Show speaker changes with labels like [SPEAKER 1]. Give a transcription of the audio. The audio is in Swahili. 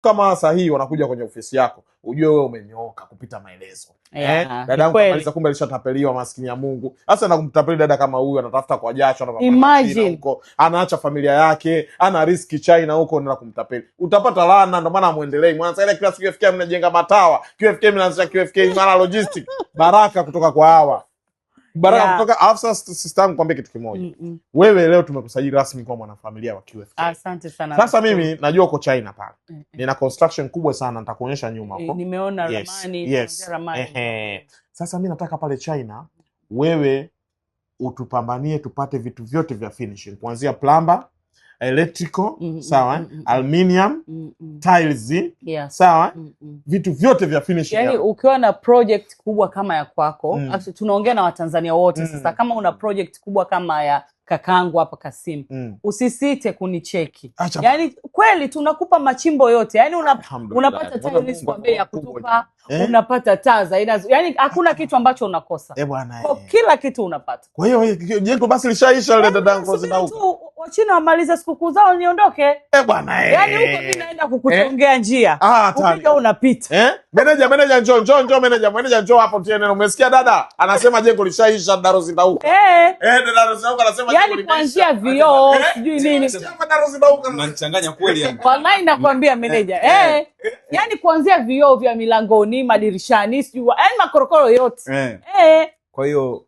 [SPEAKER 1] kama sahihi wanakuja kwenye ofisi yako, ujue wewe umenyooka kupita maelezo. Dada yangu kamaliza, kumbe alishatapeliwa, maskini ya Mungu. Sasa na kumtapeli dada kama huyu, anatafuta kwa jasho,
[SPEAKER 2] imagine
[SPEAKER 1] huko, anaacha familia yake, ana riski China huko, na kumtapeli. Utapata laana, ndio maana amuendelee. Mwana ile kila siku QFK mnajenga matawa, QFK mnaanzisha QFK mara logistic. Baraka kutoka kwa hawa. Baraka kutoka afisa system. Kwambie kitu kimoja. Wewe leo tumekusajili rasmi kwa mwanafamilia wa QFK.
[SPEAKER 2] Asante sana.
[SPEAKER 1] Sasa mimi najua uko China pale. Nina construction kubwa sana, nitakuonyesha nyuma huko.
[SPEAKER 2] Nimeona ramani, ramani.
[SPEAKER 1] Sasa mimi nataka pale China wewe utupambanie tupate vitu vyote vya finishing, kuanzia plumber, electrical, sawa, aluminium, tiles, sawa, vitu vyote vya finishing.
[SPEAKER 2] Yani ukiwa na project kubwa kama ya kwako, actually tunaongea na Watanzania wote sasa, kama una project kubwa kama ya kakangu hapa Kasim, usisite kunicheki. Yani kweli tunakupa machimbo yote. Yani unapata tiles kwa bei ya kutupa, unapata taza, yani hakuna kitu ambacho unakosa. Kwa kila kitu unapata.
[SPEAKER 1] Kwa hiyo jengo basi lishaisha ile dadangu zinauka.
[SPEAKER 2] Wachina wamaliza sikukuu zao niondoke.
[SPEAKER 1] Bwana
[SPEAKER 2] yani huko mimi naenda kukutongea njia. Ukiga unapita.
[SPEAKER 1] Manager njoo manager njoo hapo tena. Umesikia dada? Anasema jengo lishaisha, daro zinauka. Daro zinauka anasema
[SPEAKER 2] yani kuanzia vioo sijui nini.
[SPEAKER 3] Unanichanganya kweli yani.
[SPEAKER 2] Wallahi nakwambia manager. Yani kuanzia vioo vya milangoni, madirishani, sijui yani makorokoro yote.
[SPEAKER 3] Kwa hiyo